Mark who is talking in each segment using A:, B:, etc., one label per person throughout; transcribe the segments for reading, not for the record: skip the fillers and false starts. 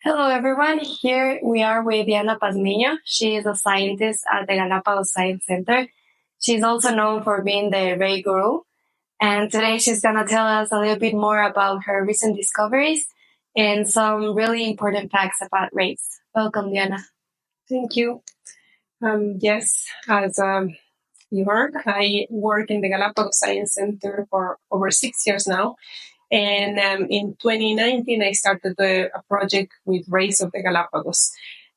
A: Hello, everyone. Here we are with Diana Pazmiño. She is a scientist at the Galapagos Science Center. She's also known for being the ray guru. And today she's going to tell us a little bit more about her recent discoveries and some really important facts about rays. Welcome, Diana.
B: Thank you. Yes, as you heard, I work in the Galapagos Science Center for over 6 years now. And in 2019, I started a project with rays of the Galapagos.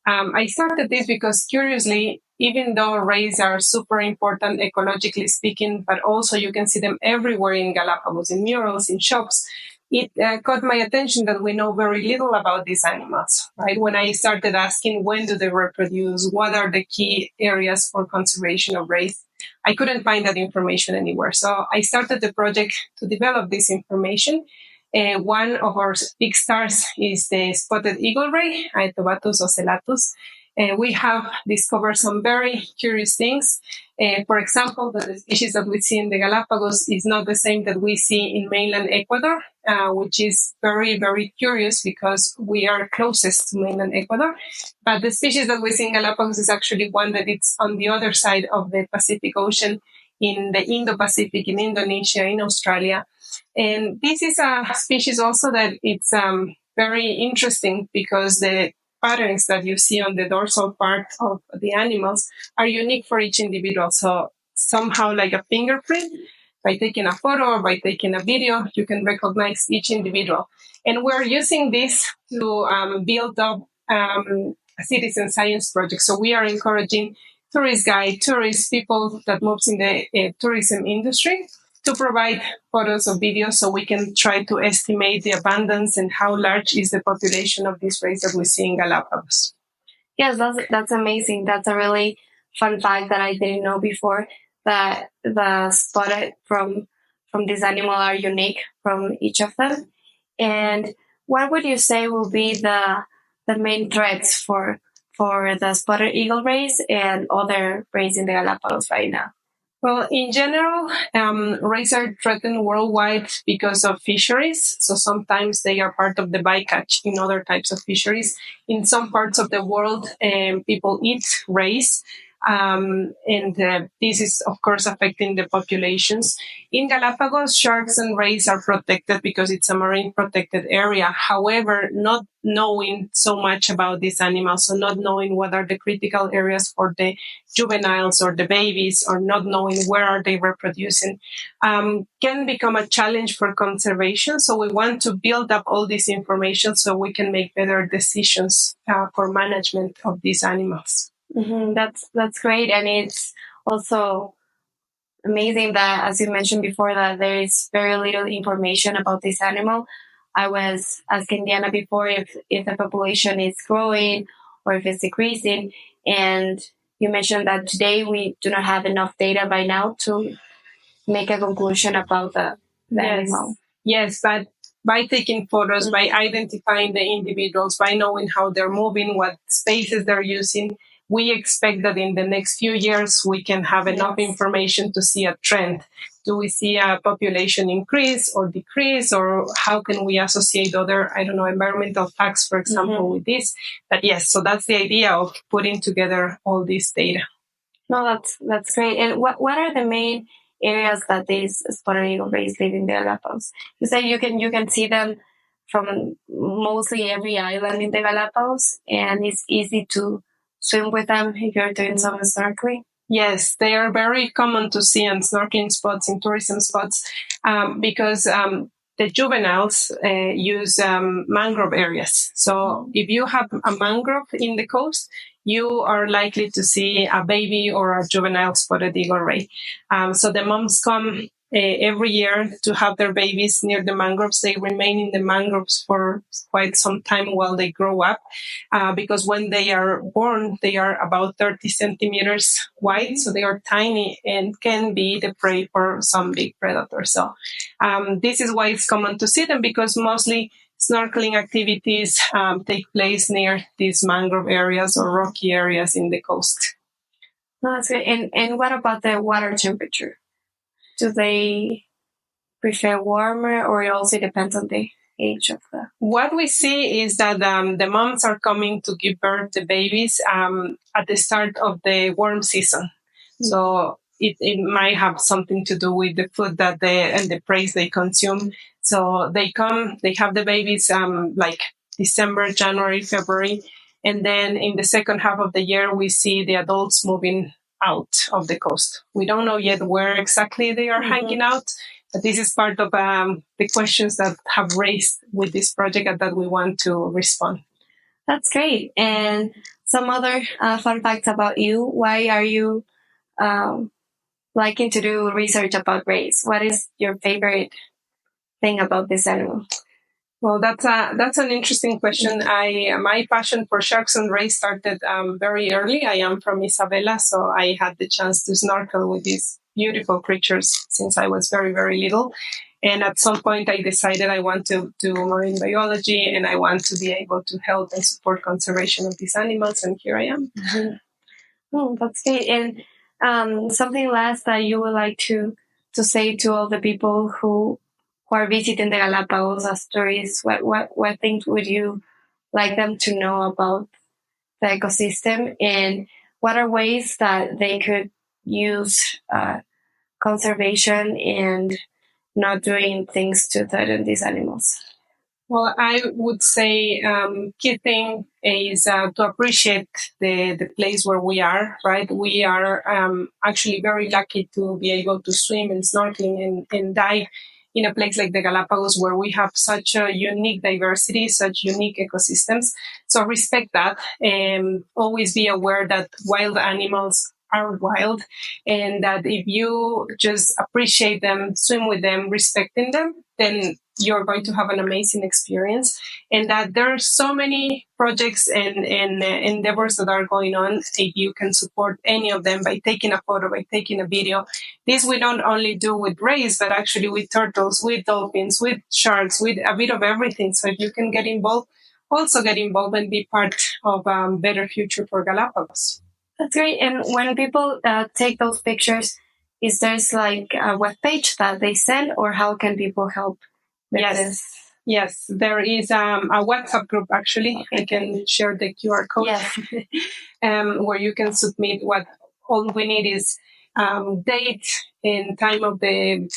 B: I started this because, curiously, even though rays are super important ecologically speaking, but also you can see them everywhere in Galapagos, in murals, in shops, it caught my attention that we know very little about these animals, right? When I started asking when do they reproduce, what are the key areas for conservation of rays, I couldn't find that information anywhere. So I started the project to develop this information. One of our big stars is the spotted eagle ray, Aetobatus ocellatus. We have discovered some very curious things. For example, the species that we see in the Galapagos is not the same that we see in mainland Ecuador, which is very, very curious because we are closest to mainland Ecuador. But the species that we see in Galapagos is actually one that it's on the other side of the Pacific Ocean, in the Indo-Pacific, in Indonesia, in Australia. And this is a species also that it's very interesting because the patterns that you see on the dorsal part of the animals are unique for each individual. So somehow like a fingerprint, by taking a photo or by taking a video, you can recognize each individual. And we're using this to build up a citizen science project. So we are encouraging tourist guides, tourists, people that moves in the tourism industry to provide photos or videos so we can try to estimate the abundance and how large is the population of these rays that we see in Galapagos.
A: Yes, that's amazing. That's a really fun fact that I didn't know before, that the spotted from this animal are unique from each of them. And what would you say will be the main threats for the spotted eagle rays and other rays in the Galapagos right now?
B: Well, in general, rays are threatened worldwide because of fisheries. So sometimes they are part of the bycatch in other types of fisheries. In some parts of the world, people eat rays. And this is, of course, affecting the populations. In Galapagos, sharks and rays are protected because it's a marine protected area. However, not knowing so much about these animals, so not knowing what are the critical areas for the juveniles or the babies, or not knowing where are they reproducing, can become a challenge for conservation. So we want to build up all this information so we can make better decisions for management of these animals.
A: Mm-hmm. That's great, and it's also amazing that, as you mentioned before, that there is very little information about this animal. I was asking Diana before if the population is growing or if it's decreasing, and you mentioned that today we do not have enough data by now to make a conclusion about the animal.
B: Yes, but by taking photos, by identifying the individuals, by knowing how they're moving, what spaces they're using, we expect that in the next few years, we can have enough information to see a trend. Do we see a population increase or decrease, or how can we associate other, environmental facts, for example, with this? But yes, so that's the idea of putting together all this data.
A: No, that's great. And what are the main areas that these spotted eagle rays live in the Galapagos? You say you can see them from mostly every island in the Galapagos, and it's easy to swim with them if you're doing some snorkeling?
B: Yes, they are very common to see on snorkeling spots, in tourism spots, because the juveniles use mangrove areas. So if you have a mangrove in the coast, you are likely to see a baby or a juvenile spotted eagle ray. So the moms come every year to have their babies near the mangroves. They remain in the mangroves for quite some time while they grow up, because when they are born, they are about 30 centimeters wide. So they are tiny and can be the prey for some big predators. So this is why it's common to see them, because mostly snorkeling activities take place near these mangrove areas or rocky areas in the coast.
A: Oh, that's good. And what about the water temperature? Do they prefer warmer, or it also depends on the age of the...
B: What we see is that the moms are coming to give birth to babies at the start of the worm season. So it might have something to do with the food that and the prey they consume. So they come, they have the babies like December, January, February. And then in the second half of the year, we see the adults moving out of the coast. We don't know yet where exactly they are hanging out. But this is part of the questions that have raised with this project and that we want to respond.
A: That's great. And some other fun facts about you. Why are you liking to do research about rays? What is your favorite thing about this animal?
B: Well, that's an interesting question. My passion for sharks and rays started very early. I am from Isabela, so I had the chance to snorkel with these beautiful creatures since I was very, very little. And at some point, I decided I want to do marine biology and I want to be able to help and support conservation of these animals. And here I am.
A: Mm-hmm. Oh, that's great. And something last that you would like to say to all the people who are visiting the Galapagos as tourists, what things would you like them to know about the ecosystem, and what are ways that they could use conservation and not doing things to threaten these animals?
B: Well, I would say key thing is to appreciate the place where we are, right? We are actually very lucky to be able to swim and snorkeling and dive in a place like the Galapagos, where we have such a unique diversity, such unique ecosystems. So respect that and always be aware that wild animals are wild, and that if you just appreciate them, swim with them, respecting them, then you're going to have an amazing experience. And that there are so many projects and endeavors that are going on. If you can support any of them by taking a photo, by taking a video. This we don't only do with rays, but actually with turtles, with dolphins, with sharks, with a bit of everything. So if you can get involved, also get involved and be part of a better future for Galapagos.
A: That's great. And when people take those pictures, is there's like a webpage that they send, or how can people help with this?
B: Yes, there is a WhatsApp group, actually. I can share the QR code.
A: Yes.
B: Where you can submit what all we need is date and time of the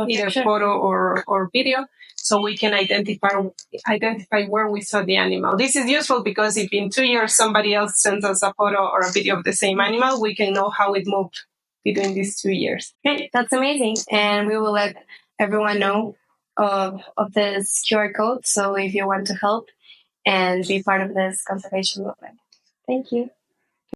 B: either photo or video, so we can identify where we saw the animal. This is useful because if in 2 years somebody else sends us a photo or a video of the same animal, we can know how it moved between these 2 years.
A: Great, that's amazing. And we will let everyone know of this QR code, so if you want to help and be part of this conservation movement. Thank you.